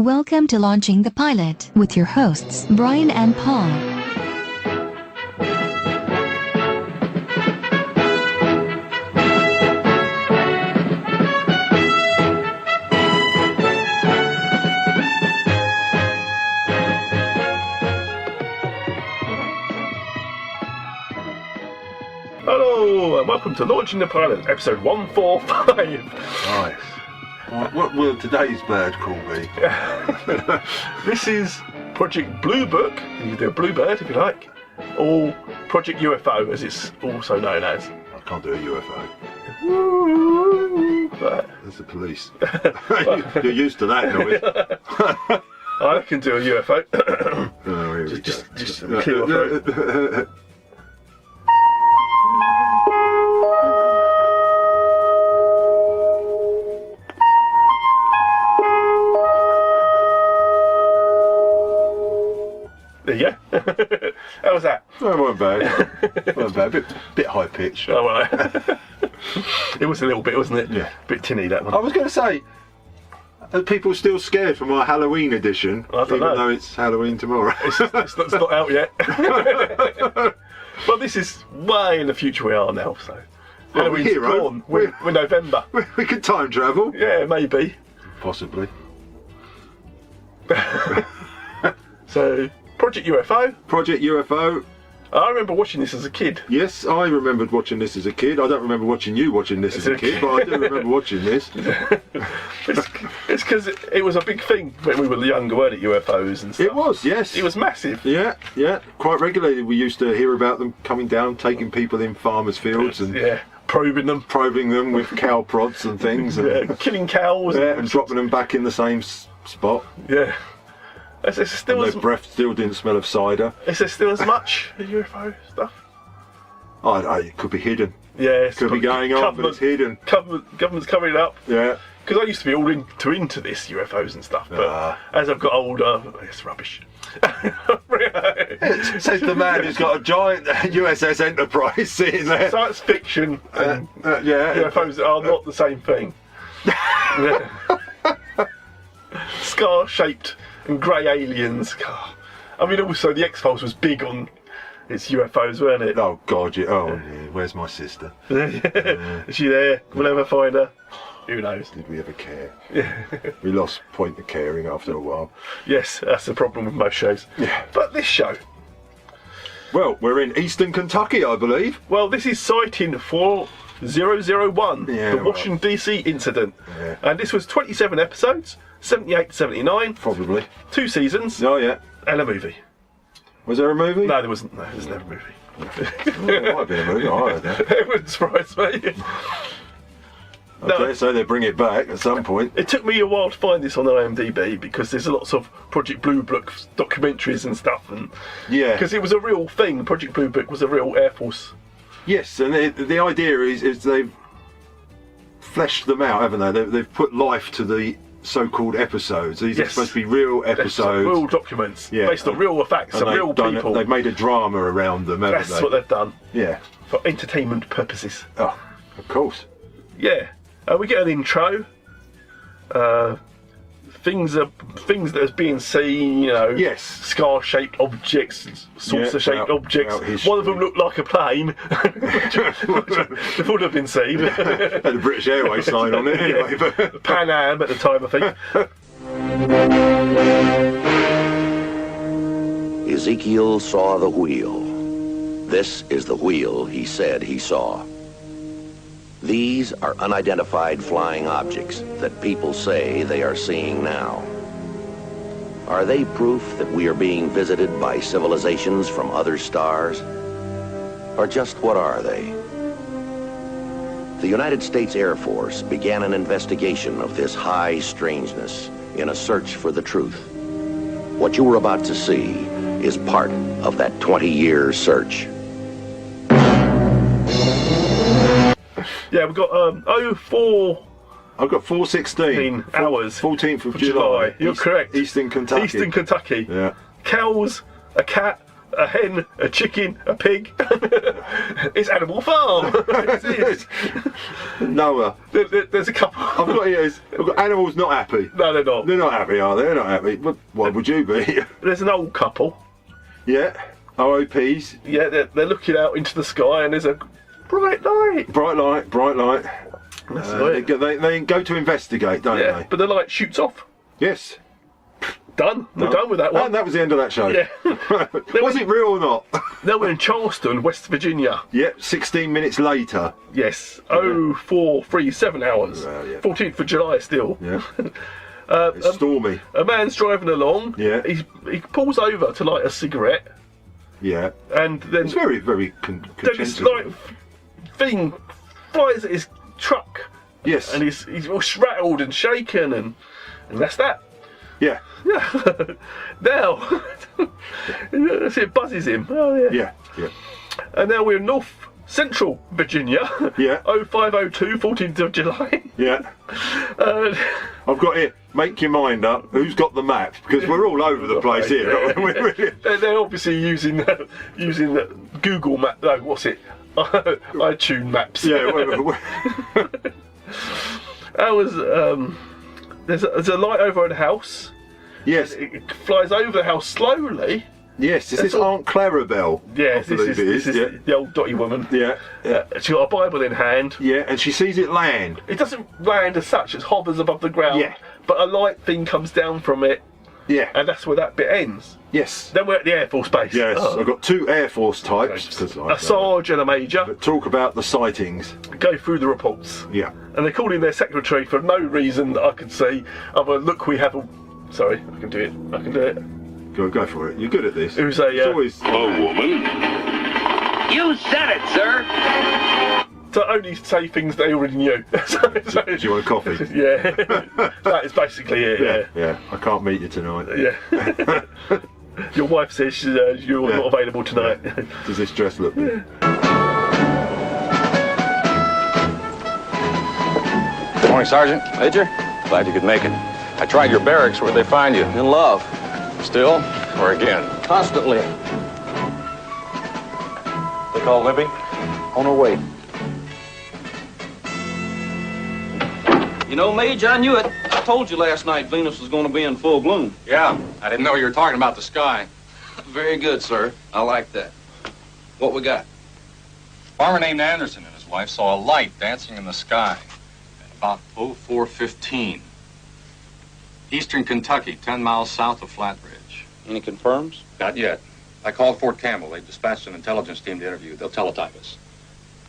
Welcome to Launching the Pilot with your hosts, Brian and Paul. Hello, and welcome to Launching the Pilot, episode 145. Nice. What will today's bird call be? This is Project Blue Book, you can do a Bluebird if you like, or Project UFO as it's also known as. I can't do a UFO. But That's the police. You're used to that noise. I can do a UFO. Oh, here we go. Just clear my throat. There you go. How was that? No, it wasn't bad. It wasn't bad. Bit high pitched. Oh, right. It was a little bit, wasn't it? Yeah. Bit tinny, that one. I was going to say, are people still scared from our Halloween edition? I don't even know. though it's Halloween tomorrow. It's not out yet. But this is way in the future we are now, so. Halloween's hero. gone. We're November. We could time travel. Yeah, maybe. Possibly. So, Project UFO. Project UFO. I remember watching this as a kid. Yes, I remembered watching this as a kid. I don't remember watching you watching this as a kid, but I do remember watching this. It's because it was a big thing when we were younger, weren't it? UFOs and stuff. It was, yes. It was massive. Yeah. Quite regularly we used to hear about them coming down, taking people in farmers' fields and Yeah, probing them with cow prods and things. And, Yeah, killing cows. and dropping them back in the same spot. Yeah. Is there still And as their breath still didn't smell of cider. much UFO stuff? It could be hidden. Yeah, it's Could be going on, but it's hidden. Government's covering it up. Yeah. Because I used to be all into this UFOs and stuff, but as I've got older, it's rubbish. Says the man who's got a giant USS Enterprise sitting there. Science fiction and Yeah. UFOs are not the same thing. Scar-shaped and grey aliens. God. I mean, also the X-Files was big on its UFOs, weren't it? Oh God, yeah. Where's my sister? Is she there? We'll never find her. Who knows? Did we ever care? We lost point of caring after a while. Yes, that's the problem with most shows. Yeah. But this show, Well, we're in Eastern Kentucky, I believe. well, this is sighting 4001, Yeah, the right. Washington DC incident. Yeah. And this was 27 episodes, 78 to 79, Probably. 2 seasons, Oh yeah. and a movie. Was there a movie? No, there wasn't. No, there's never a movie. There might have been a movie. I heard that. It wouldn't surprise me. Okay, so they bring it back at some point. It took me a while to find this on IMDb because there's lots of Project Blue Book documentaries and stuff, and Yeah. because it was a real thing. Project Blue Book was a real Air Force. Yes, and the idea is they've fleshed them out, haven't they? They've put life to the so-called episodes. These are Yes. supposed to be real episodes. Real documents based on real facts and real people. They've made a drama around them, haven't That's they? what they've done Yeah. for entertainment purposes. Oh, of course. Yeah, we get an intro. Things that are being seen, Yes. scar-shaped objects, saucer-shaped throughout objects. history. One of them looked like a plane, which would have been seen. Had a British Airways sign on it anyway. But Pan Am at the time, I think. Ezekiel saw the wheel. This is the wheel he said he saw. These are unidentified flying objects that people say they are seeing now. Are they proof that we are being visited by civilizations from other stars? Or just what are they? The United States Air Force began an investigation of this high strangeness in a search for the truth. What you are about to see is part of that 20-year search. Yeah, we've got 04 I've got 4:16 hours. 14th of July. You're correct. Eastern Kentucky. Eastern Kentucky. Yeah. Cows, a cat, a hen, a chicken, a pig. It's Animal Farm. It is. Noah. There's a couple. I've got animals not happy. No, they're not. They're not happy, are they? They're not happy. But why would you be? There's an old couple. Yeah. OOPs. Yeah, they're looking out into the sky and there's a bright light. Bright light. That's right. They go to investigate, don't they? But the light shoots off. Yes. Done. We're done with that one. And that was the end of that show. Yeah. Was it real or not? Now we're in Charleston, West Virginia. Yep, 16 minutes later. Yes. 0437 hours. 14th of July still. Yeah. It's stormy. A man's driving along. Yeah. He pulls over to light a cigarette. Yeah. And then it's very, very then this like thing flies at his truck. Yes. And he's all rattled and shaken and that's that. Yeah. Yeah. Now it buzzes him. Oh yeah. Yeah. And now we're in North Central Virginia. Yeah. 0502, 14th of July. Yeah. I've got here. Make your mind up. Who's got the map? Because we're all over the place here. Yeah. They're obviously using the Google map. No, what's it? iTunes maps. Yeah. That was there's a light over a house. Yes. It flies over the house slowly. Yes. Is this Aunt Clarabelle? Yes, this is the old dotty woman. Yeah. She's got a Bible in hand. Yeah, and she sees it land. It doesn't land as such, it hovers above the ground. Yeah. But a light thing comes down from it. Yeah. And that's where that bit ends. Yes. Then we're at the Air Force Base. Yes, I've got two Air Force types. A Sergeant and a Major. But talk about the sightings. Go through the reports. Yeah. And they called in their secretary for no reason that I could see. Other look, we have a... Sorry, I can do it. Go for it. You're good at this. Who's a always a woman. You said it, sir. To only say things they already knew. Do you want a coffee? Yeah. That is basically it, yeah. I can't meet you tonight. Yeah. Your wife says you're not available tonight. Yeah. Does this dress look good? Good morning, Sergeant. Major. Glad you could make it. I tried your barracks. Where'd they find you? In love. Still? Or again? Constantly. They call Libby? On her way. You know, Mage, I knew it. I told you last night Venus was going to be in full bloom. Yeah. I didn't know you were talking about the sky. Very good, sir. I like that. What we got? A farmer named Anderson and his wife saw a light dancing in the sky at about 04:15. Eastern Kentucky, 10 miles south of Flatbridge. Any confirms? Not yet. I called Fort Campbell. They dispatched an intelligence team to interview. They'll teletype us.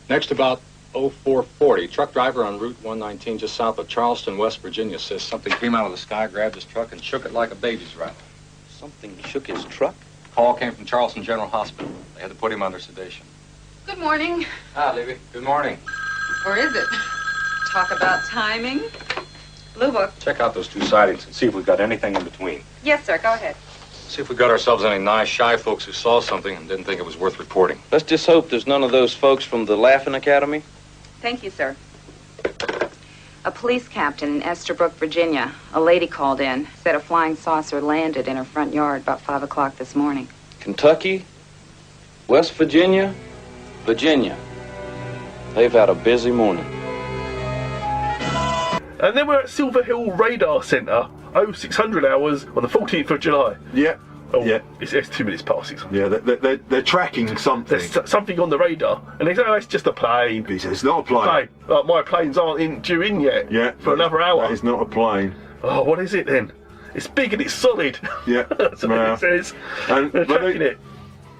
Next, about 0440, truck driver on Route 119 just south of Charleston, West Virginia, says something came out of the sky, grabbed his truck, and shook it like a baby's rattle. Something shook his truck? Call came from Charleston General Hospital. They had to put him under sedation. Good morning. Hi, Libby. Good morning. Or is it? Talk about timing. Blue Book. Check out those two sightings and see if we've got anything in between. Yes, sir. Go ahead. See if we've got ourselves any nice, shy folks who saw something and didn't think it was worth reporting. Let's just hope there's none of those folks from the Laughing Academy. Thank you, sir. A police captain in Estabrook, Virginia. A lady called in. Said a flying saucer landed in her front yard about 5 o'clock this morning. Kentucky, West Virginia, Virginia. They've had a busy morning. And then we're at Silver Hill Radar Centre, 0600 hours on the 14th of July. Yeah. Oh, yeah. It's 2 minutes past 600. Yeah, they're tracking something. There's something on the radar, and they say, oh, it's just a plane. He says, it's not a plane. Like, my planes aren't due in yet. Yeah. For another hour. That is not a plane. Oh, what is it then? It's big and it's solid. Yeah. That's what it says. And they're tracking it.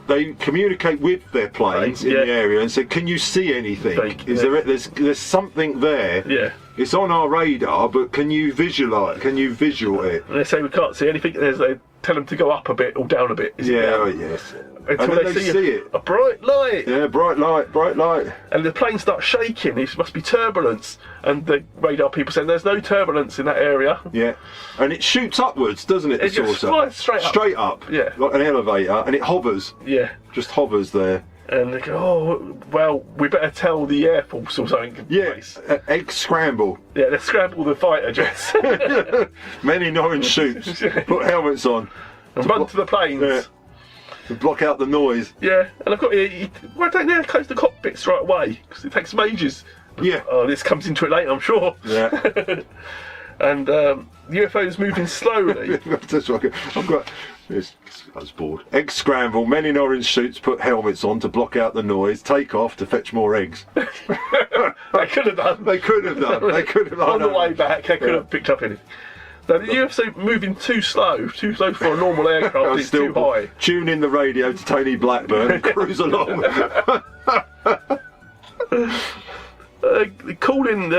They communicate with their planes in the area and say, can you see anything? There's something there. Yeah. It's on our radar, but can you visual it? And they say we can't see anything. They tell them to go up a bit or down a bit. Yes. Until and they see it. A bright light. Yeah, bright light. And the plane starts shaking. It must be turbulence. And the radar people saying there's no turbulence in that area. Yeah. And it shoots upwards, doesn't it? It just flies straight up. Straight up. Yeah. Like an elevator, and it hovers. Yeah. Just hovers there. And they go, oh, well, we better tell the Air Force or something. Yeah, egg scramble. Yeah, they scramble the fighter jets. Men in orange suits, put helmets on. And run to the planes. Yeah. To block out the noise. Yeah, and I've got here, why don't they close the cockpits right away? Because it takes them ages. Yeah. Oh, this comes into it later, I'm sure. Yeah. And UFOs moving slowly. That's what I've got. Yes, I was bored. Egg scramble. Men in orange suits put helmets on to block out the noise. Take off to fetch more eggs. They could have done. They could have done. They could have done. On the way back, they could have picked up anything. So the UFO moving too slow for a normal aircraft. It's too high. Tune in the radio to Tony Blackburn and cruise along. Calling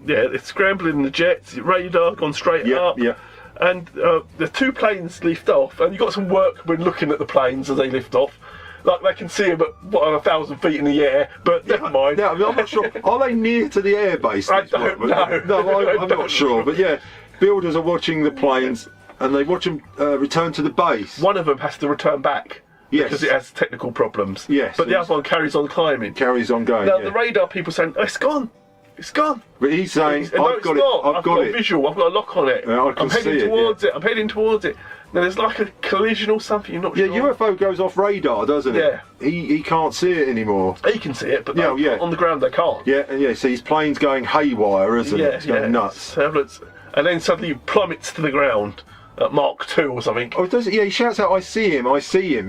it's scrambling the jets, radar gone straight up. Yeah. And the two planes lift off, and you've got some workmen looking at the planes as they lift off. Like they can see them at 1,000 feet in the air, but never mind. Yeah, I mean, I'm not sure. Are they near to the airbase? I don't know. No, I'm not sure. But yeah, builders are watching the planes, and they watch them return to the base. One of them has to return back. Yes. Because it has technical problems. Yes. But the other one carries on climbing. Carries on going. Now yeah. the radar people saying, oh, it's gone. It's gone. But he's saying, No, I've got it's not. it. I've got a it. visual. I've got a lock on it. Yeah, I can I'm heading see it, towards yeah. it. I'm heading towards it. Now there's like a collision or something. You're not sure. Yeah, UFO goes off radar, doesn't it? Yeah. He can't see it anymore. He can see it, but Yeah. on the ground they can't. Yeah. So his plane's going haywire, isn't it? It's going nuts. And then suddenly plummets to the ground at Mach 2 or something. Oh, does it? Yeah, he shouts out, I see him,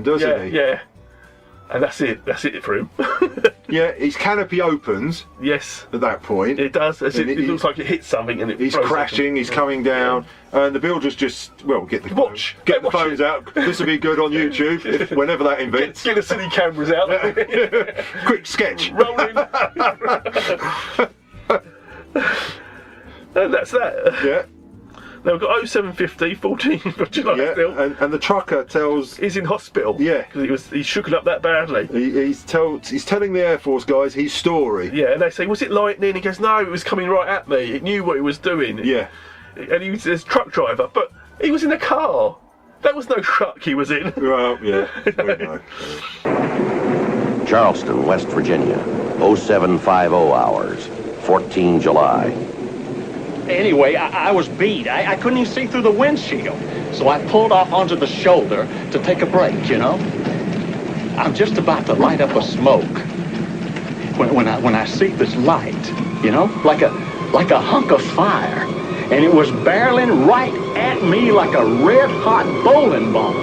doesn't he? Yeah. And that's it for him. Yeah, his canopy opens. Yes. At that point. It does. It looks like it hits something and it he's throws crashing, he's coming down, and the builders just, get the phones out. This will be good on YouTube, whenever that invents. Get the city cameras out. Quick sketch. Rolling. And that's that. Yeah. Now we've got 0750, 14th of July still. And the trucker tells... He's in hospital. Yeah. Because he's shooken up that badly. He's telling the Air Force guys his story. Yeah, and they say, was it lightning? He goes, no, it was coming right at me. It knew what it was doing. Yeah. And he was a truck driver, but he was in a car. That was no truck he was in. Well, yeah. We know. Charleston, West Virginia, 0750 hours, 14 July. Anyway, I was beat. I couldn't even see through the windshield. So I pulled off onto the shoulder to take a break, I'm just about to light up a smoke. When I see this light, like a hunk of fire. And it was barreling right at me like a red-hot bowling ball.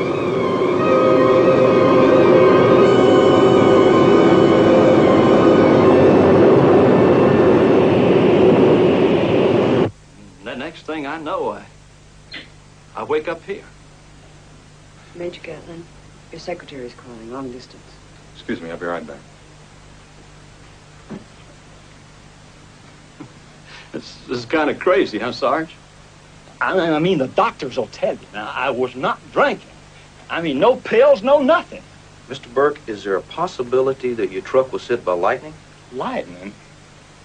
Next thing I know, I wake up here. Major Gatlin, your secretary's calling, long distance. Excuse me, I'll be right back. This is kind of crazy, huh, Sarge? I mean, the doctors will tell you. Now, I was not drinking. I mean, no pills, no nothing. Mr. Burke, is there a possibility that your truck was hit by lightning? Lightning?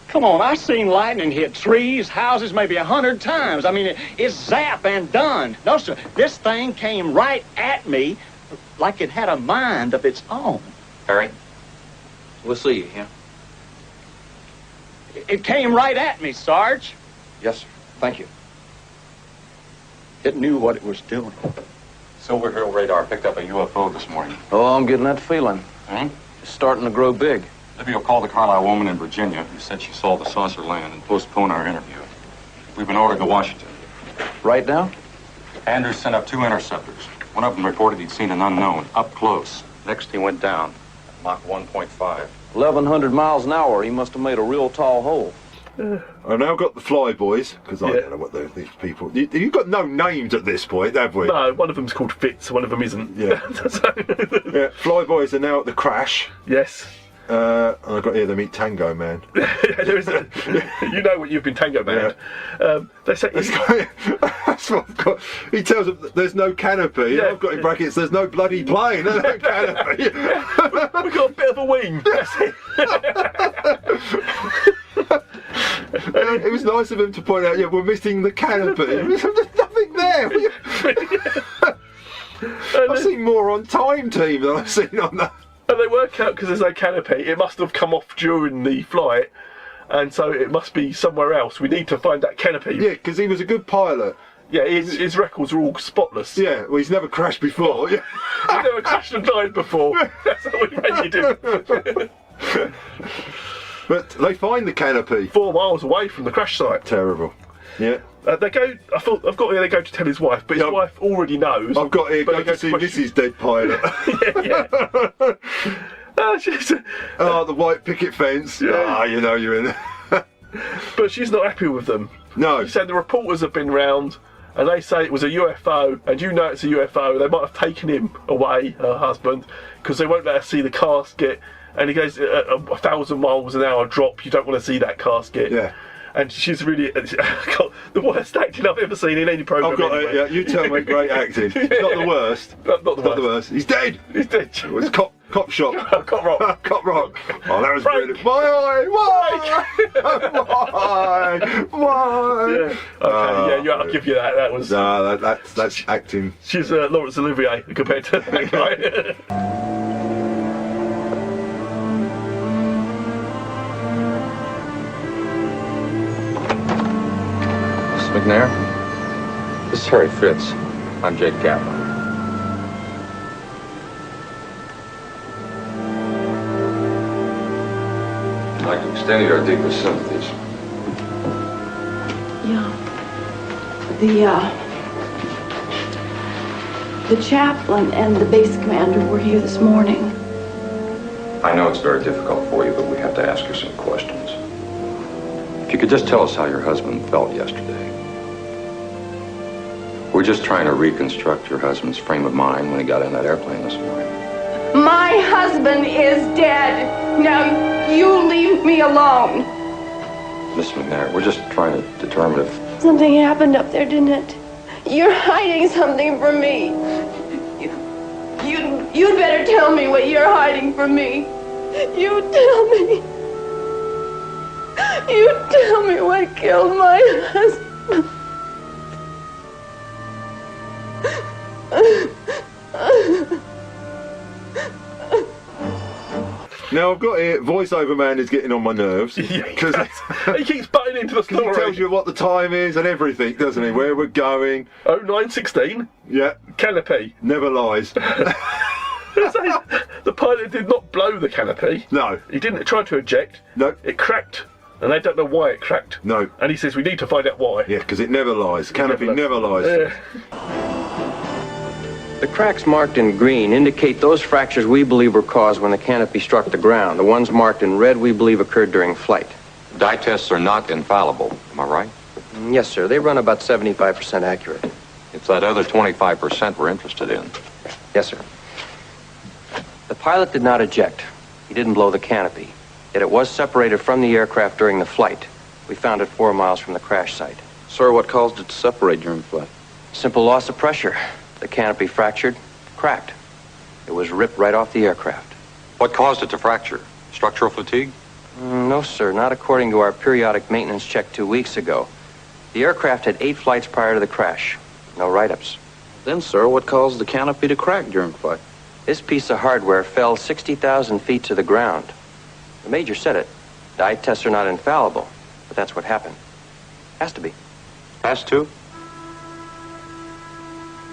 Come on, I've seen lightning hit trees, houses, maybe 100 times. I mean, it's zap and done. No, sir, this thing came right at me like it had a mind of its own. Harry, we'll see you here. It came right at me, Sarge. Yes, sir. Thank you. It knew what it was doing. Silver Hill radar picked up a UFO this morning. Oh, I'm getting that feeling. It's starting to grow big. Libby will call the Carlisle woman in Virginia who said she saw the saucer land and postpone our interview. We've been ordered to Washington. Right now? Andrews sent up 2 interceptors. One of them reported he'd seen an unknown up close. Next, he went down at Mach 1.5. 1,100 miles an hour. He must have made a real tall hole. I now got the Flyboys, because I don't know what these people... You've got no names at this point, have we? No, one of them's called Fitz, one of them isn't. Yeah. Flyboys are now at the crash. Yes. And I've got here to meet Tango Man. There is you know what you've been Tango Man. Yeah. They say that's what I've got. He tells them that there's no canopy. Yeah. I've got in brackets, there's no bloody plane. There's no canopy. We've got a bit of a wing. That's it. It was nice of him to point out, we're missing the canopy. There's nothing there. I've seen more on Time Team than I've seen on that. And they work out, because there's no canopy, it must have come off during the flight, and so it must be somewhere else. We need to find that canopy. Yeah, because he was a good pilot. Yeah, his records are all spotless. Yeah, well, he's never crashed before. Yeah. He's never crashed and died before. That's how we rated him. But they find the canopy 4 miles away from the crash site. Terrible. Yeah. They go. I've got here. They go to tell his wife, but his wife already knows. I've got here. Go to see Mrs. Dead Pilot. Yeah. The white picket fence. Yeah. You know you're in there. But she's not happy with them. No. She said the reporters have been round and they say it was a UFO, and you know it's a UFO. They might have taken him away, her husband, because they won't let her see the casket. And he goes, 1,000 miles an hour drop, you don't want to see that casket. Yeah. And she's really got the worst acting I've ever seen in any programme. I've got it, yeah. You tell me, great acting. It's not the worst. Not the worst. He's dead. He's dead. It was cop shop. Cop rock. Cop rock. Oh, that was Frank. brilliant. Why? Yeah. Okay, I'll give you that. That was. No, that's acting. She's Laurence Olivier compared to that guy. McNair? This is Harry Fitz. I'm Jake Kaplan. I'd like to extend you our deepest sympathies. Yeah. The chaplain and the base commander were here this morning. I know it's very difficult for you, but we have to ask you some questions. If you could just tell us how your husband felt yesterday. We're just trying to reconstruct your husband's frame of mind when he got in that airplane this morning. My husband is dead. Now you leave me alone. Miss McNair, we're just trying to determine if... Something happened up there, didn't it? You're hiding something from me. You'd better tell me what you're hiding from me. You tell me. You tell me what killed my husband. Now I've got here, voiceover man is getting on my nerves. Because he keeps butting into the story. He tells you what the time is and everything, doesn't he? Where we're going. 09:16. Yeah. Canopy. Never lies. The pilot did not blow the canopy. No. He didn't try to eject. No. It cracked. And they don't know why it cracked. No. And he says we need to find out why. Yeah, because it never lies. Canopy never lies. The cracks marked in green indicate those fractures we believe were caused when the canopy struck the ground. The ones marked in red we believe occurred during flight. Dye tests are not infallible, am I right? Yes, sir. They run about 75% accurate. It's that other 25% we're interested in. Yes, sir. The pilot did not eject. He didn't blow the canopy. Yet it was separated from the aircraft during the flight. We found it 4 miles from the crash site. Sir, what caused it to separate during flight? Simple loss of pressure. The canopy fractured, cracked. It was ripped right off the aircraft. What caused it to fracture? Structural fatigue? No, sir. Not according to our periodic maintenance check 2 weeks ago. The aircraft had 8 flights prior to the crash. No write-ups. Then, sir, what caused the canopy to crack during flight? This piece of hardware fell 60,000 feet to the ground. The Major said it. Dye tests are not infallible, but that's what happened. Has to be. Has to?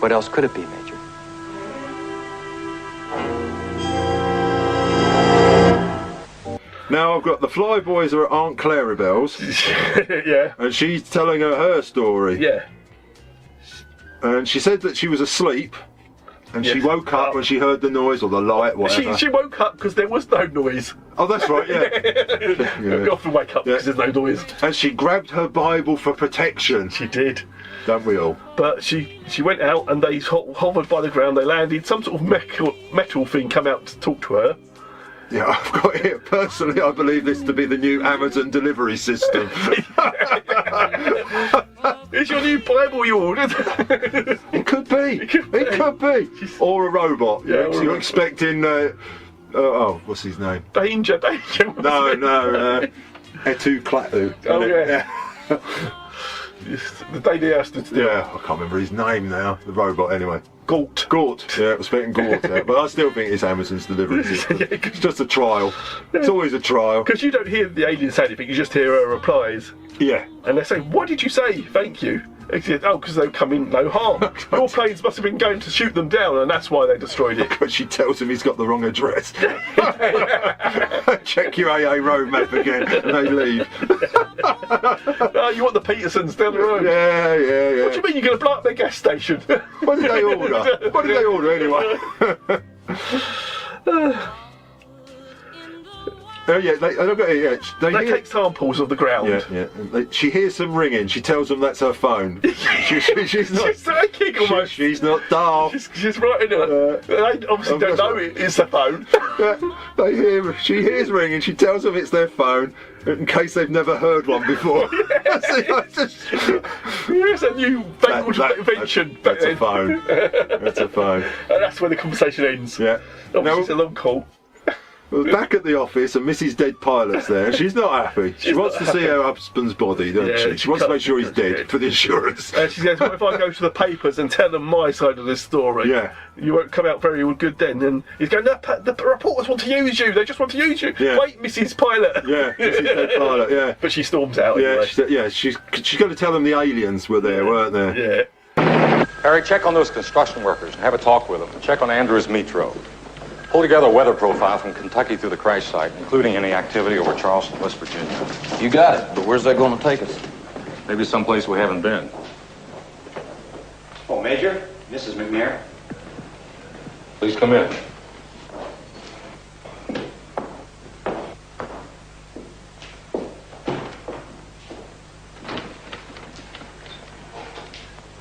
What else could it be, Major? Now I've got the Flyboys are at Aunt Clarabelle's. Yeah. And she's telling her story. Yeah. And she said that she was asleep. And she woke up when she heard the noise or the light, whatever. She woke up because there was no noise. Oh, that's right, yeah. You often wake up because there's no noise. And she grabbed her Bible for protection. She did. Don't we all? But she went out and they hovered by the ground. They landed. Some sort of metal thing come out to talk to her. Yeah, I've got it. Personally, I believe this to be the new Amazon delivery system. It's your new Bible you ordered. It could be. It could be. Or a robot. Yeah, You're expecting... what's his name? Danger. No. Etu Klatu. Oh, yeah. The day they asked us to do. Yeah, I can't remember his name now. The robot, anyway. Gort. Yeah, I was expecting Gort. Yeah. But I still think it's Amazon's delivery system. It's just a trial. It's always a trial. Because you don't hear the alien say anything, you just hear her replies. Yeah. And they say, what did you say? Thank you. He said, oh, because they come in no harm. Your planes must have been going to shoot them down, and that's why they destroyed it. But she tells him he's got the wrong address. Check your AA road map again, and they leave. You want the Petersons down the road? Yeah. What do you mean you're going to blow up their gas station? What did they order? What did they order anyway? Oh yeah, they take samples of the ground. Yeah. She hears some ringing. She tells them that's her phone. She's not. She's psychic almost. She's not daft. She's right in it. They obviously don't know it's the phone. She hears ringing. She tells them it's their phone in case they've never heard one before. Here's a new fangled invention. That's a phone. That's a phone. And that's where the conversation ends. Yeah. Obviously, it's a long call. Well, back at the office, and Mrs. Dead Pilot's there, and she's not happy. She wants to see her husband's body, doesn't she? She wants to make sure he's dead for the insurance. She says, what if I go to the papers and tell them my side of this story? Yeah. You won't come out very good then. And he's going, no, the reporters want to use you. They just want to use you. Yeah. Wait, Mrs. Pilot. Yeah, Mrs. Dead Pilot, yeah. But she storms out anyway. She's going to tell them the aliens were there, weren't there? Yeah. Harry, check on those construction workers and have a talk with them. Check on Andrews Metro. Pull together a weather profile from Kentucky through the crash site, including any activity over Charleston, West Virginia. You got it, but where's that going to take us? Maybe someplace we haven't been. Oh, Major, Mrs. McNair. Please come in.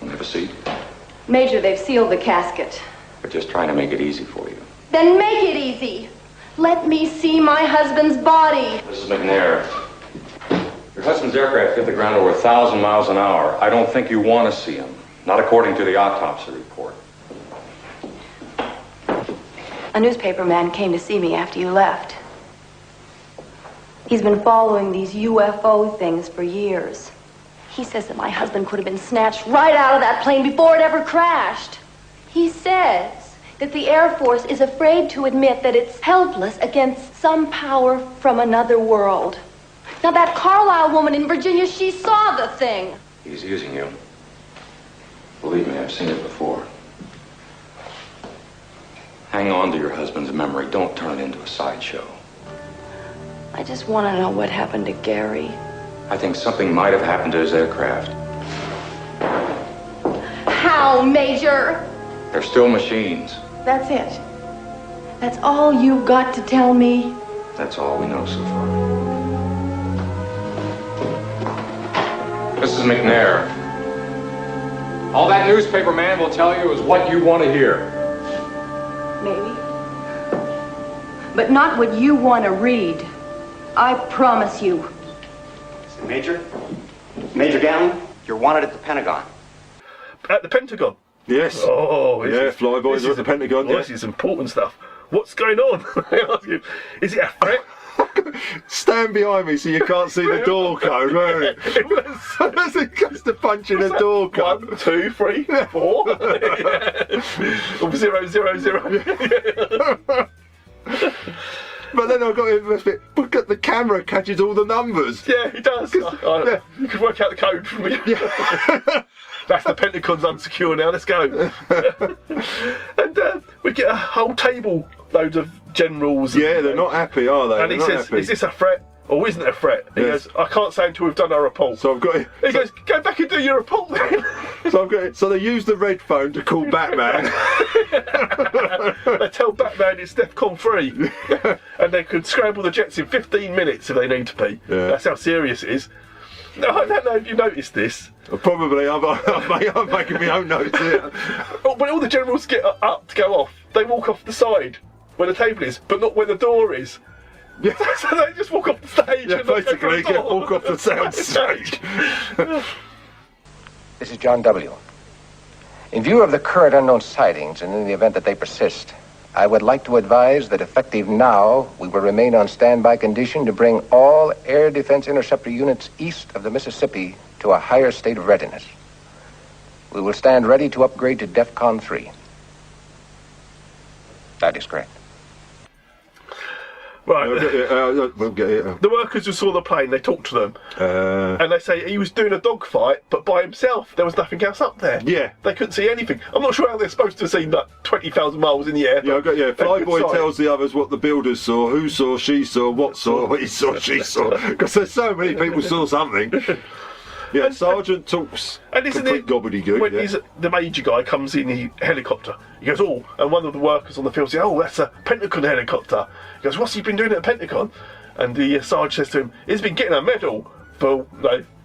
Have a seat. Major, they've sealed the casket. We're just trying to make it easy for you. Then make it easy. Let me see my husband's body. Mrs. McNair, your husband's aircraft hit the ground over 1,000 miles an hour. I don't think you want to see him. Not according to the autopsy report. A newspaper man came to see me after you left. He's been following these UFO things for years. He says that my husband could have been snatched right out of that plane before it ever crashed. He says that the Air Force is afraid to admit that it's helpless against some power from another world. Now, that Carlisle woman in Virginia, she saw the thing. He's using you. Believe me, I've seen it before. Hang on to your husband's memory. Don't turn it into a sideshow. I just want to know what happened to Gary. I think something might have happened to his aircraft. How, Major? They're still machines. That's it. That's all you've got to tell me? That's all we know so far. Mrs. McNair, all that newspaper man will tell you is what you want to hear. Maybe. But not what you want to read. I promise you. Major Gatlin, you're wanted at the Pentagon. At the Pentagon? Yes. Oh, yeah, flyboys are at the Pentagon. This is important stuff. What's going on? I ask you, is it a threat? Stand behind me so you can't see the door code, won't it? It was. It goes to punch in a door code. 1, 2, 3, 4. 0, 0, 0. But then I got it. Look at the camera catches all the numbers. Yeah, it does. Yeah. You can work out the code from me. Yeah. That's the Pentagon's unsecure now. Let's go. And we get a whole table load of generals. Yeah, they're not happy, are they? And he says, "Is this a threat or isn't it a threat?" He goes, "I can't say until we've done our report." So I've got it. He goes, "Go back and do your report then." So I've got it. So they use the red phone to call Batman. They tell Batman it's DEFCON 3, and they could scramble the jets in 15 minutes if they need to be. Yeah. That's how serious it is. No, I don't know if you noticed this. Probably. I'm making my own notes here. When all the generals get up to go off, they walk off the side where the table is, but not where the door is. Yeah. So they just walk off the stage. Yeah, and basically, walk off the sound stage. This is John W. In view of the current unknown sightings, and in the event that they persist, I would like to advise that effective now, we will remain on standby condition to bring all air defense interceptor units east of the Mississippi to a higher state of readiness. We will stand ready to upgrade to DEFCON 3. That is correct. Right. We'll get it. The workers who saw the plane, they talked to them. And they say he was doing a dogfight, but by himself. There was nothing else up there. Yeah. They couldn't see anything. I'm not sure how they're supposed to have seen that 20,000 miles in the air. Yeah, Flyboy tells the others what the builders saw, who saw, she saw, what saw, he saw, she saw. Because there's so many people saw something. Yeah, Sergeant talks complete gobbledygook. When the major guy comes in the helicopter, he goes, oh, and one of the workers on the field says, oh, that's a Pentagon helicopter. He goes, what's he been doing at the Pentagon? And the sergeant says to him, he's been getting a medal for,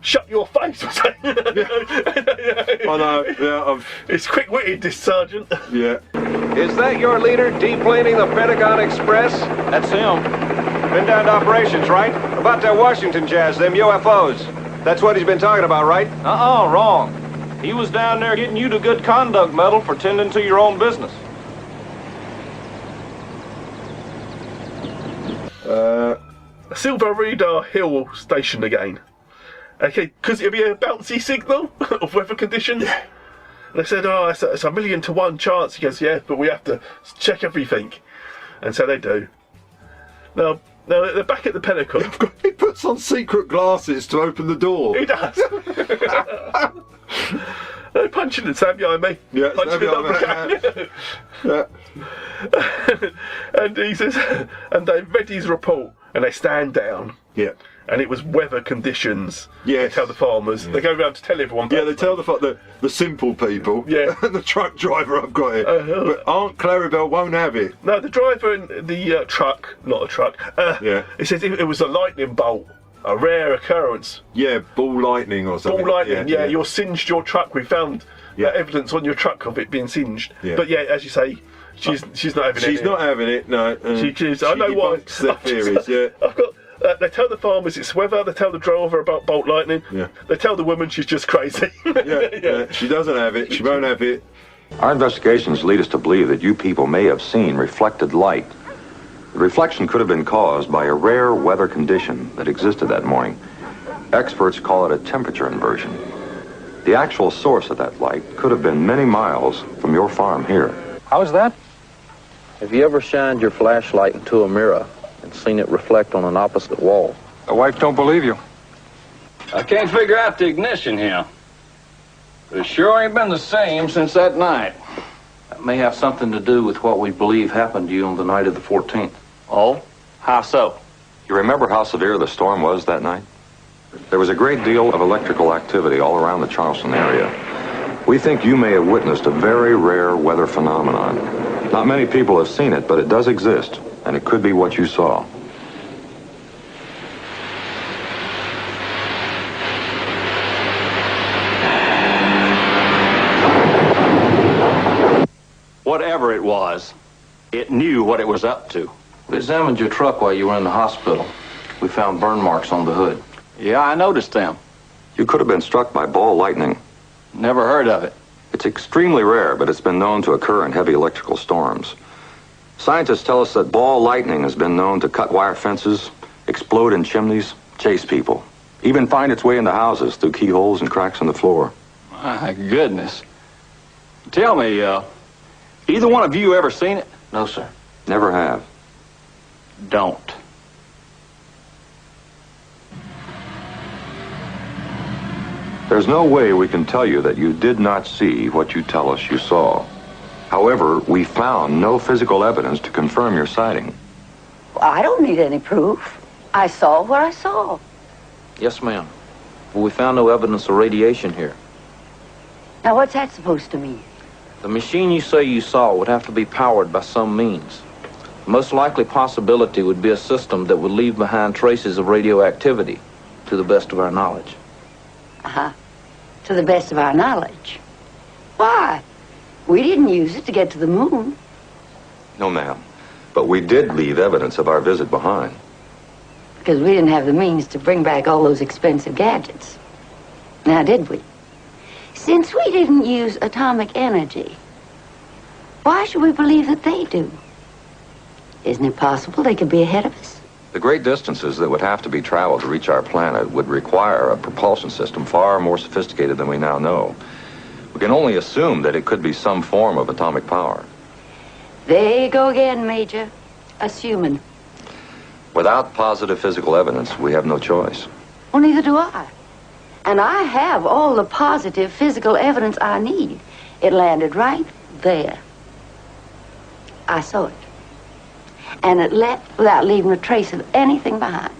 shut your face or something. I know, yeah. It's quick-witted, this sergeant. Yeah. Is that your leader deplaning the Pentagon Express? That's him. Been down to operations, right? About that Washington jazz, them UFOs. That's what he's been talking about, right? Wrong. He was down there getting you the Good Conduct Medal for tending to your own business. Silver Radar Hill station again. Okay, because it'll be a bouncy signal of weather conditions. Yeah. They said, oh, it's a 1,000,000 to 1 chance. He goes, yeah, but we have to check everything. And so they do. Now they're back at the Pentagon. He puts on secret glasses to open the door. He does. Punching and stand behind me. Yeah, punching the yeah. And he says, and they read his report, and they stand down. Yeah. And it was weather conditions. Yeah. They tell the farmers. Yeah. They go around to tell everyone. Yeah, they tell the simple people. Yeah. And the truck driver, I've got it. But Aunt Clarabelle won't have it. No, the driver in the truck, not a truck. Yeah. It says it was a lightning bolt, a rare occurrence. Yeah, ball lightning or something. Ball lightning. Yeah. You singed your truck. We found evidence on your truck of it being singed. Yeah. But yeah, as you say, she's not having it. She's not having it. No. I know why. Their theories. Yeah. I've got. They tell the farmers it's weather. They tell the driver about bolt lightning. Yeah. They tell the woman she's just crazy. Yeah. She doesn't have it. She won't have it. Our investigations lead us to believe that you people may have seen reflected light. The reflection could have been caused by a rare weather condition that existed that morning. Experts call it a temperature inversion. The actual source of that light could have been many miles from your farm here. How's that? Have you ever shined your flashlight into a mirror and seen it reflect on an opposite wall? The wife don't believe you. I can't figure out the ignition here. But it sure ain't been the same since that night. That may have something to do with what we believe happened to you on the night of the 14th. Oh? How so? You remember how severe the storm was that night? There was a great deal of electrical activity all around the Charleston area. We think you may have witnessed a very rare weather phenomenon. Not many people have seen it, but it does exist, and it could be what you saw. Whatever it was, it knew what it was up to. We examined your truck while you were in the hospital. We found burn marks on the hood. Yeah, I noticed them. You could have been struck by ball lightning. Never heard of it. It's extremely rare, but it's been known to occur in heavy electrical storms. Scientists tell us that ball lightning has been known to cut wire fences, explode in chimneys, chase people, even find its way into houses through keyholes and cracks in the floor. My goodness. Tell me, either one of you ever seen it? No, sir. Never have. Don't. There's no way we can tell you that you did not see what you tell us you saw. However, we found no physical evidence to confirm your sighting. I don't need any proof. I saw what I saw. Yes, ma'am. But we found no evidence of radiation here. Now, what's that supposed to mean? The machine you say you saw would have to be powered by some means. The most likely possibility would be a system that would leave behind traces of radioactivity, to the best of our knowledge. Uh-huh. To the best of our knowledge. Why? We didn't use it to get to the moon. No, ma'am. But we did leave evidence of our visit behind. Because we didn't have the means to bring back all those expensive gadgets. Now, did we? Since we didn't use atomic energy, why should we believe that they do? Isn't it possible they could be ahead of us? The great distances that would have to be traveled to reach our planet would require a propulsion system far more sophisticated than we now know. We can only assume that it could be some form of atomic power. There you go again, Major. Assuming. Without positive physical evidence, we have no choice. Well, neither do I. And I have all the positive physical evidence I need. It landed right there. I saw it. And it left without leaving a trace of anything behind.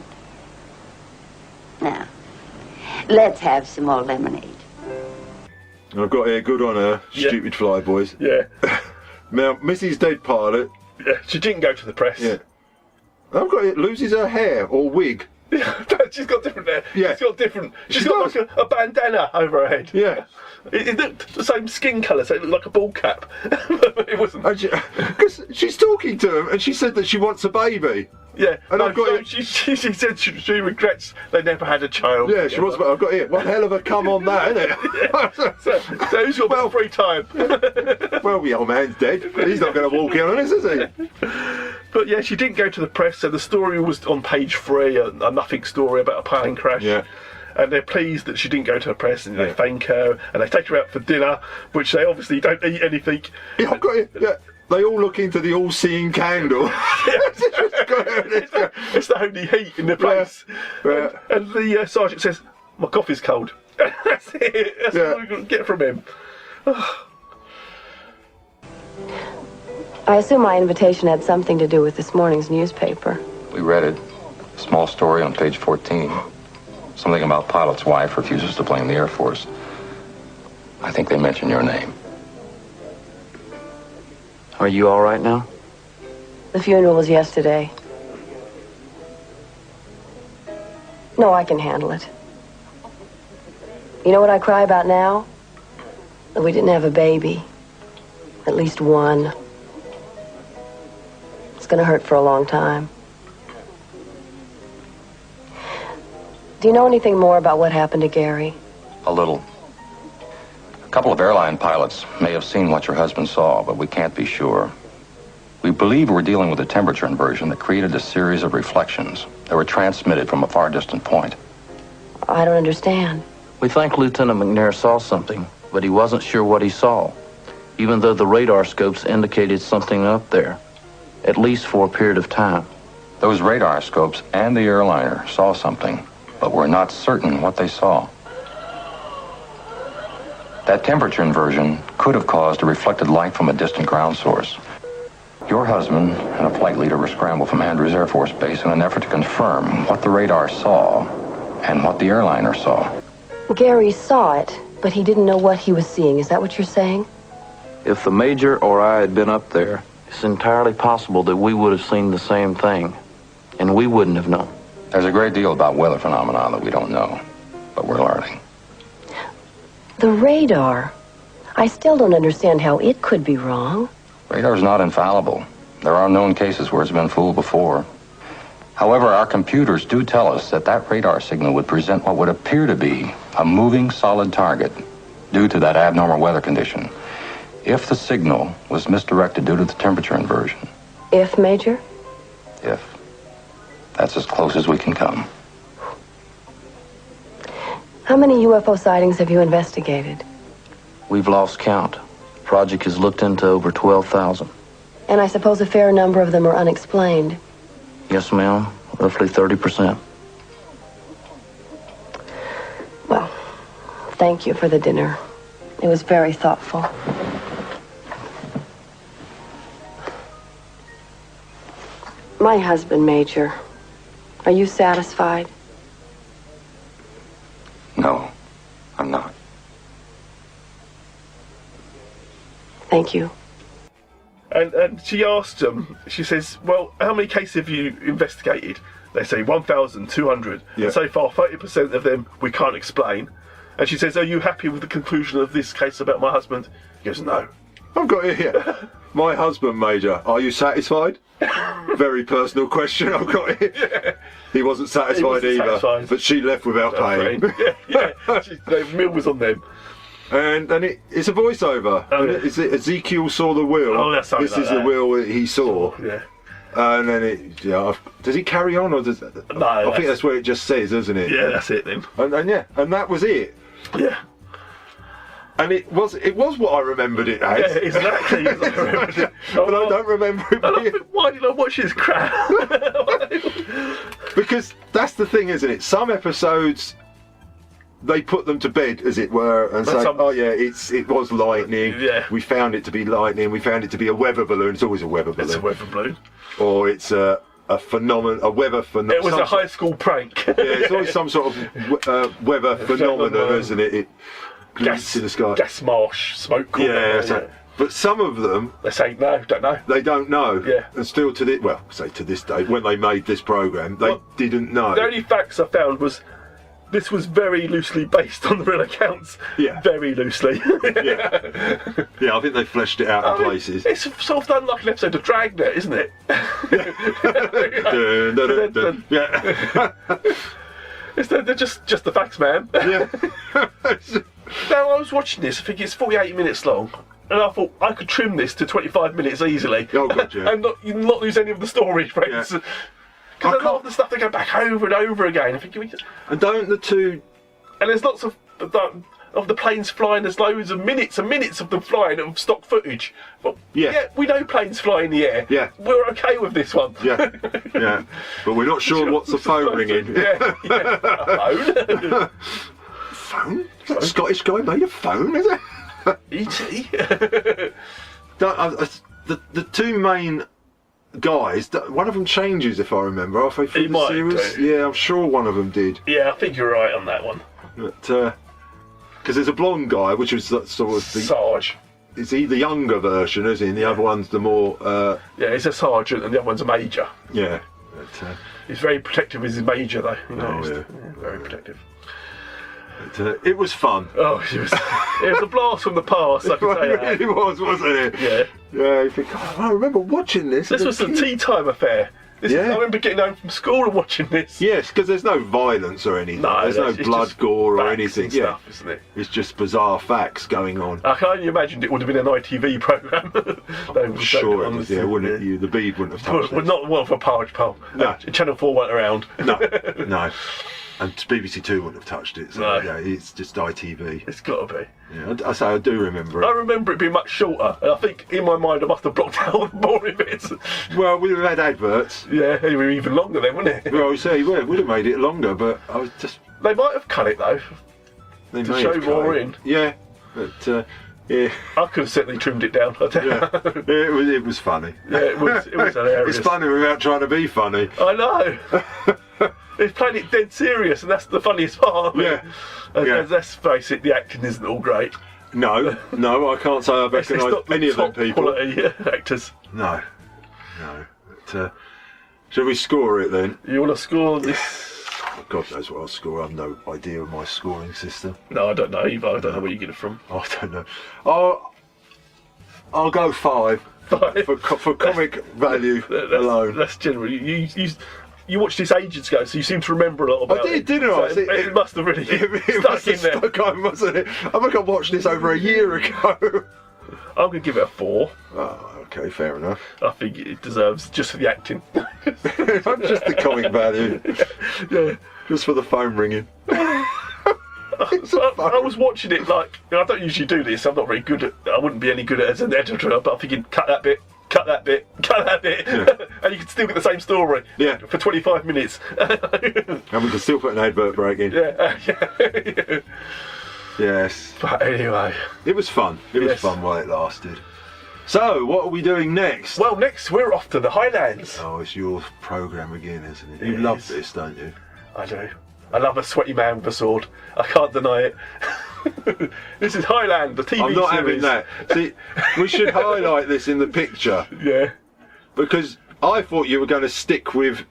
Now, let's have some more lemonade. I've got here, good on her, stupid flyboys. Yeah. Now, Mrs. Dead Pilot. Yeah, she didn't go to the press. Yeah. I've got it, loses her hair or wig. Yeah, she's got different hair. Yeah. She's got like a bandana over her head. Yeah. It looked the same skin colour, so it looked like a ball cap. But it wasn't. Because she's talking to him and she said that she wants a baby. Yeah, and no, I've got it. She said she regrets they never had a child. Yeah, she was. I've got it. One hell of a come on that, isn't it? So who's got free time? Well, the old man's dead. He's not going to walk in on us, is he? But yeah, she didn't go to the press, so the story was on page 3, a nothing story about a plane crash. Yeah. And they're pleased that she didn't go to the press, and they thank her, and they take her out for dinner, which they obviously don't eat anything. Yeah, I've got it. Yeah. They all look into the all-seeing candle. It's the only heat in the place. Yeah. And the sergeant says, "My coffee's cold." That's it. That's all we can get from him. I assume my invitation had something to do with this morning's newspaper. We read it. Small story on page 14. Something about pilot's wife refuses to blame the Air Force. I think they mention your name. Are you all right now? The funeral was yesterday. No, I can handle it. You know what I cry about now? That we didn't have a baby. At least one. It's gonna hurt for a long time. Do you know anything more about what happened to Gary? A little. A couple of airline pilots may have seen what your husband saw, but we can't be sure. We believe we're dealing with a temperature inversion that created a series of reflections that were transmitted from a far distant point. I don't understand. We think Lieutenant McNair saw something, but he wasn't sure what he saw, even though the radar scopes indicated something up there, at least for a period of time. Those radar scopes and the airliner saw something, but we're not certain what they saw. That temperature inversion could have caused a reflected light from a distant ground source. Your husband and a flight leader were scrambled from Andrews Air Force Base in an effort to confirm what the radar saw and what the airliner saw. Gary saw it, but he didn't know what he was seeing. Is that what you're saying? If the Major or I had been up there, it's entirely possible that we would have seen the same thing, and we wouldn't have known. There's a great deal about weather phenomena that we don't know, but we're learning. The radar. I still don't understand how it could be wrong. Radar's not infallible. There are known cases where it's been fooled before. However, our computers do tell us that that radar signal would present what would appear to be a moving solid target due to that abnormal weather condition. If the signal was misdirected due to the temperature inversion. If, Major? If. That's as close as we can come. How many UFO sightings have you investigated? We've lost count. The project has looked into over 12,000. And I suppose a fair number of them are unexplained. Yes, ma'am. Roughly 30%. Well, thank you for the dinner. It was very thoughtful. My husband, Major. Are you satisfied? No, I'm not. Thank you. And she asked them, she says, well, how many cases have you investigated? They say 1,200. Yeah. And so far, 30% of them we can't explain. And she says, are you happy with the conclusion of this case about my husband? He goes, no. I've got it here. My husband, Major, are you satisfied? Very personal question, I've got it. Yeah. He wasn't satisfied either, but she left without paying. Yeah. The mill was on them. And it's a voiceover. Oh, yeah. Is it Ezekiel saw the will? Oh, that's something This like is that. the will that he saw. Yeah. And then does he carry on or does? No, I think that's where it just says, isn't it? Yeah, that's it then. And that was it. Yeah. And it was what I remembered it as. Yeah, exactly. But I don't remember it being... Why did I watch this crap? Because that's the thing, isn't it? Some episodes, they put them to bed, as it were, and say, "Oh yeah, it was lightning. Yeah. We found it to be lightning. We found it to be a weather balloon. It's always a weather balloon. It's a weather balloon. Or it's a weather phenomenon. It was a high school prank. Yeah, it's always some sort of weather phenomenon, isn't it? It gas in the sky. Gas marsh, smoke. Yeah. But some of them, they say don't know. They don't know. Yeah. And still to this day, when they made this program, they didn't know. The only facts I found was this was very loosely based on the real accounts. Yeah. Very loosely. Yeah, I think they fleshed it out in places. It's sort of done like an episode of Dragnet, isn't it? Yeah. They're just the facts, man. Yeah. Now, I was watching this, I think it's 48 minutes long, and I thought I could trim this to 25 minutes easily. Oh, God, yeah. And not lose any of the story threads. Yeah. Because a lot of the stuff they go back over and over again. I think, and don't the two... And there's lots of the planes flying, there's loads of minutes and minutes of them flying of stock footage. But yeah, we know planes fly in the air. Yeah. We're okay with this one. Yeah. Yeah. But we're not sure what's the phone ringing. Yeah. A phone? Phone? Is that a Scottish guy made a phone, is it? E.T. The two main guys, one of them changes, if I remember, halfway through the series. Yeah, I'm sure one of them did. Yeah, I think you're right on that one. Because there's a blonde guy, which was sort of the Sarge. Is he the younger version, isn't he? And the other one's the more... Yeah, he's a sergeant and the other one's a major. Yeah. He's very protective as his major, though. Yeah. Very protective. It was fun. Oh, it was a blast from the past, I can say that. It really was, wasn't it? Yeah. Yeah, you think, I remember watching this. This was a tea time affair. I remember getting home from school and watching this. Yes, because there's no violence or anything. No, there's no blood, gore or anything. And stuff, isn't it? It's just bizarre facts going on. I can only imagine it would have been an ITV programme. I'm sure it was, wouldn't it? The Bead wouldn't have touched it. Not one for Porridge Pole. No. Channel 4 weren't around. No. And BBC Two wouldn't have touched it. So, no. Yeah, it's just ITV. It's got to be. Yeah, I do remember it. I remember it being much shorter. And I think in my mind I must have blocked out the boring bits. Well, we'd have had adverts. Yeah, it would be even longer then, wouldn't it? Well, we would have made it longer, but I was just... They might have cut it though. They to show more in. Yeah, but yeah. I could have certainly trimmed it down. It was funny. Yeah, it was hilarious. It's funny without trying to be funny. I know. They've played it dead serious, and that's the funniest part of it. Let's face it, the acting isn't all great. No, I can't say I've recognised any of them people. Quality actors. No. But, shall we score it then? You want to score this? God knows what I'll score. I've no idea of my scoring system. No, I don't know either. I don't know where you get it from. I don't know. I'll go 5. For comic value alone. That's generally you watched this ages ago, so you seem to remember a lot about it. I did, didn't I? So it must have really stuck in there. Stuck on, wasn't it? I think I watched this over a year ago. I'm going to give it a 4. Oh, okay, fair enough. I think it deserves just for the acting. Just the comic value. Yeah. Just for the phone ringing. I was watching it like, I don't usually do this, I'm not very good at, I wouldn't be any good at as an editor, but I'm thinking, cut that bit, yeah. And you can still get the same story for 25 minutes. And we can still put an advert break in. Yeah. Yes. But anyway. It was fun. It was fun while it lasted. So, what are we doing next? Well, next we're off to the Highlands. Oh, it's your programme again, isn't it? You love this, don't you? I do. I love a sweaty man with a sword. I can't deny it. This is Highland, the TV series. I'm not having that. See, we should highlight this in the picture. Yeah. Because I thought you were going to stick with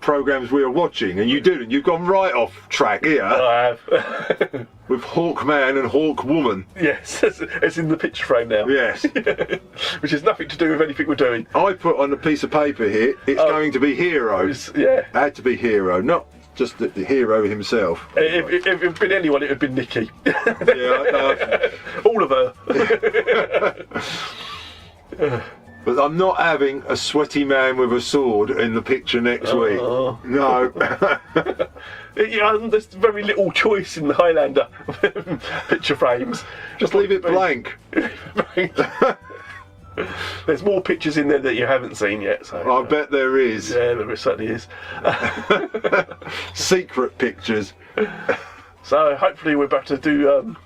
programmes we were watching, and you didn't. You've gone right off track here. I have. With Hawkman and Hawkwoman. Yes, it's in the picture frame now. Yes. Which has nothing to do with anything we're doing. I put on a piece of paper here, it's going to be Hero. Yeah. It had to be Hero, not just the hero himself. If it had been anyone, it would have been Nikki. Yeah, all of her. But I'm not having a sweaty man with a sword in the picture next week. No. There's very little choice in the Highlander picture frames. Just leave it blank. There's more pictures in there that you haven't seen yet. So I bet there is. Yeah, there certainly is. Secret pictures. So hopefully we're back to do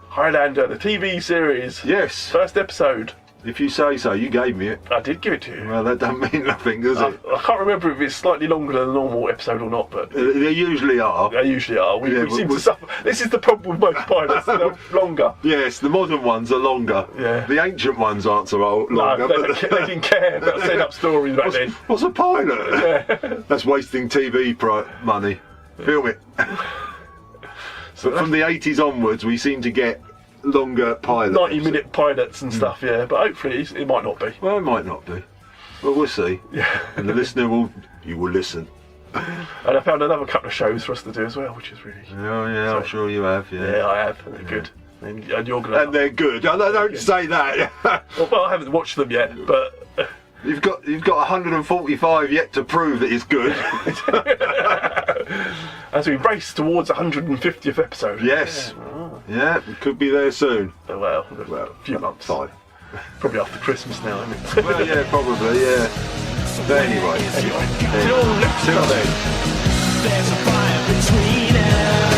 Highlander, the TV series. Yes. First episode. If you say so, you gave me it. I did give it to you. Well, that doesn't mean nothing, does it? I can't remember if it's slightly longer than a normal episode or not, but they usually are. They usually are. We seem to suffer. This is the problem with most pilots. They're longer. Yes, the modern ones are longer. Yeah. The ancient ones aren't so longer. No, they didn't care about setting up stories back then. What's a pilot? Yeah. That's wasting TV money. Film it. So from the 80s onwards, we seem to get longer pilots. 90-minute pilots and stuff, yeah. But hopefully it might not be. Well, it might not be. Well, we'll see. Yeah. And the listener will listen. And I found another couple of shows for us to do as well, which is really... Oh, yeah, I'm sure you have, yeah. Yeah, I have. They're good. And you're going to... And they're good. I don't say that. Well, I haven't watched them yet, but... You've got 145 yet to prove that it's good. As we race towards 150th episode. Yes. Yeah, we could be there soon. Well, a few months. Fine. Probably after Christmas now, isn't it? Well, yeah, probably, yeah. But anyway. Till then. Till then. There's a fire between us.